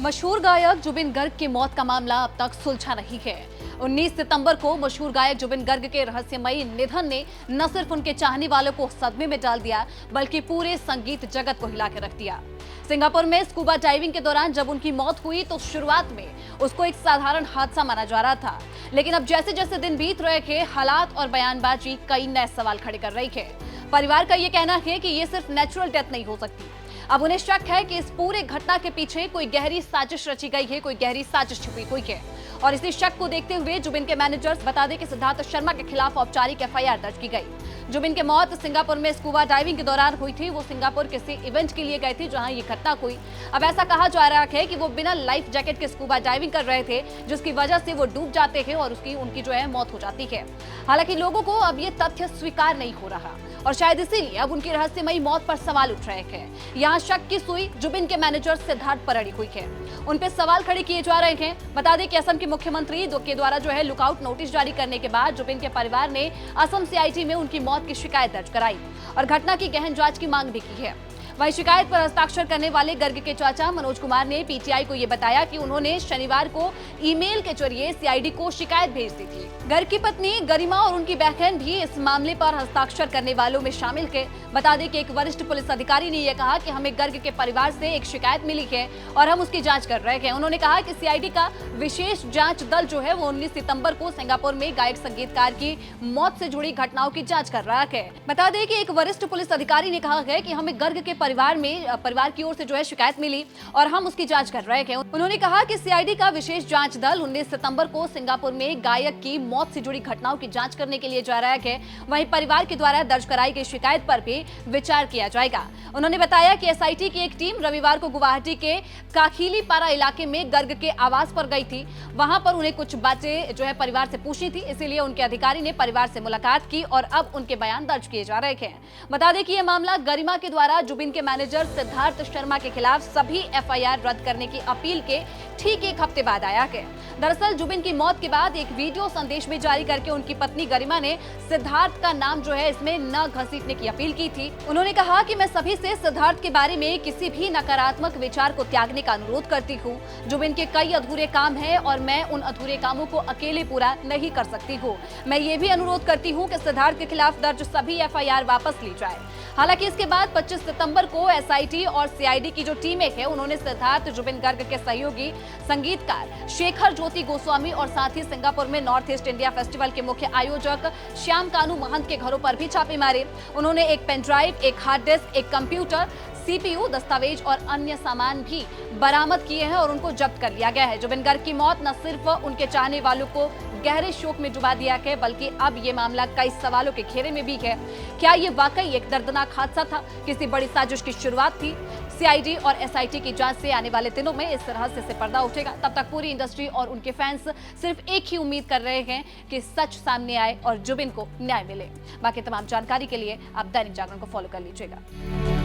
मशहूर गायक जुबिन गर्ग की मौत का मामला अब तक सुलझा नहीं है। 19 सितंबर को मशहूर गायक जुबिन गर्ग के रहस्यमयी निधन ने न सिर्फ उनके चाहने वालों को सदमे में डाल दिया, बल्कि पूरे संगीत जगत को हिला के रख दिया। सिंगापुर में स्कूबा डाइविंग के दौरान जब उनकी मौत हुई तो शुरुआत में उसको एक साधारण हादसा माना जा रहा था, लेकिन अब जैसे जैसे दिन बीत रहे थे, हालात और बयानबाजी कई नए सवाल खड़े कर रही है। परिवार का ये कहना है कि ये सिर्फ नेचुरल डेथ नहीं हो सकती। अब उन्हें शक है कि इस पूरे घटना के पीछे कोई गहरी साजिश रची गई है, कोई गहरी साजिश छुपी हुई है। और इसी शक को देखते हुए जुबिन के मैनेजर्स बता दें कि सिद्धार्थ शर्मा के खिलाफ औपचारिक एफआईआर दर्ज की गई। जुबिन की मौत सिंगापुर में स्कूबा डाइविंग के दौरान हुई थी। वो सिंगापुर किसी इवेंट के लिए गए थे जहां ये घटना हुई। अब ऐसा कहा जा रहा है कि वो बिना लाइफ जैकेट के स्कूबा डाइविंग कर रहे थे, जिसकी वजह से वो डूब जाते हैं और उनकी मौत हो जाती है। हालांकि लोगों को अब ये तथ्य स्वीकार नहीं हो रहा और शायद इसीलिए अब उनकी रहस्यमयी मौत पर सवाल उठ रहे हैं। यहाँ शक की सुई जुबिन के मैनेजर सिद्धार्थ पर अड़ी हुई है। उन पे सवाल खड़े किए जा रहे हैं। बता दें कि असम के मुख्यमंत्री के द्वारा लुकआउट नोटिस जारी करने के बाद जुबिन के परिवार ने असम सीआईडी में उनकी मौत की शिकायत दर्ज कराई और घटना की गहन जांच की मांग भी की है। वहीं शिकायत पर हस्ताक्षर करने वाले गर्ग के चाचा मनोज कुमार ने पीटीआई को ये बताया कि उन्होंने शनिवार को ईमेल के जरिए सीआईडी को शिकायत भेज दी थी। गर्ग की पत्नी गरिमा और उनकी बहन भी इस मामले पर हस्ताक्षर करने वालों में शामिल थे। बता दें कि एक वरिष्ठ पुलिस अधिकारी ने यह कहा कि हमें गर्ग के परिवार से एक शिकायत मिली है और हम उसकी जांच कर रहे हैं। उन्होंने कहा कि सीआईडी का विशेष जांच दल वो 19 सितंबर को सिंगापुर में गायक संगीतकार की मौत से जुड़ी घटनाओं की जांच कर रहा है। बता दें कि एक वरिष्ठ पुलिस अधिकारी ने कहा है कि हमें गर्ग के परिवार की ओर से शिकायत मिली और हम उसकी जांच कर रहे हैं। उन्होंने कहा कि सीआईडी का विशेष जांच दल 19 सितंबर को सिंगापुर में गायक की मौत से जुड़ी घटनाओं की जांच करने के लिए जा रहा है। वहीं परिवार के द्वारा दर्ज कराई गई शिकायत पर भी विचार किया जाएगा। उन्होंने बताया कि एसआईटी की एक टीम रविवार को गुवाहाटी के काखीलीपारा इलाके में गर्ग के आवास पर गई थी। वहां पर उन्हें कुछ बातें परिवार से पूछनी थी, इसीलिए उनके अधिकारी ने परिवार से मुलाकात की और अब उनके बयान दर्ज किए जा रहे हैं। बता दें कि यह मामला गरिमा के द्वारा जुबिन के मैनेजर सिद्धार्थ शर्मा के खिलाफ सभी एफआईआर रद्द करने की अपील के ठीक एक हफ्ते बाद आया है। दरअसल जुबिन की मौत के बाद एक वीडियो संदेश में जारी करके उनकी पत्नी गरिमा ने सिद्धार्थ का नाम इसमें न घसीटने की अपील की थी। उन्होंने कहा कि मैं सभी से सिद्धार्थ के बारे में किसी भी नकारात्मक विचार को त्यागने का अनुरोध करती हूँ। जुबिन के कई अधूरे काम हैं और मैं उन अधूरे कामों को अकेले पूरा नहीं कर सकती हूँ। मैं ये भी अनुरोध करती हूँ कि सिद्धार्थ के खिलाफ दर्ज सभी एफआईआर वापस ली जाए। हालांकि इसके बाद 25 सितंबर को एसआईटी और सीआईडी की जो टीमें हैं, उन्होंने सिद्धार्थ जुबिन गर्ग के सहयोगी संगीतकार शेखर ज्योति गोस्वामी और साथ ही सिंगापुर में नॉर्थ ईस्ट इंडिया फेस्टिवल के मुख्य आयोजक श्याम कानू महंत के घरों पर भी छापे मारे। उन्होंने एक पेन ड्राइव, एक हार्ड डिस्क, एक कंप्यूटर, सीपीयू, दस्तावेज और अन्य सामान भी बरामद किए हैं और उनको जब्त कर लिया गया है। जुबिन गर्ग की मौत न सिर्फ उनके चाहने वालों को गहरे शोक में डुबा दिया है, बल्कि अब ये मामला कई सवालों के घेरे में भी है। क्या ये वाकई एक दर्दनाक हादसा था, किसी बड़ी साजिश की शुरुआत थी? सीआईडी और एसआईटी की जांच से आने वाले दिनों में इस रहस्य से पर्दा उठेगा। तब तक पूरी इंडस्ट्री और उनके फैंस सिर्फ एक ही उम्मीद कर रहे हैं कि सच सामने आए और जुबिन को न्याय मिले। बाकी तमाम जानकारी के लिए आप दैनिक जागरण को फॉलो कर लीजिएगा।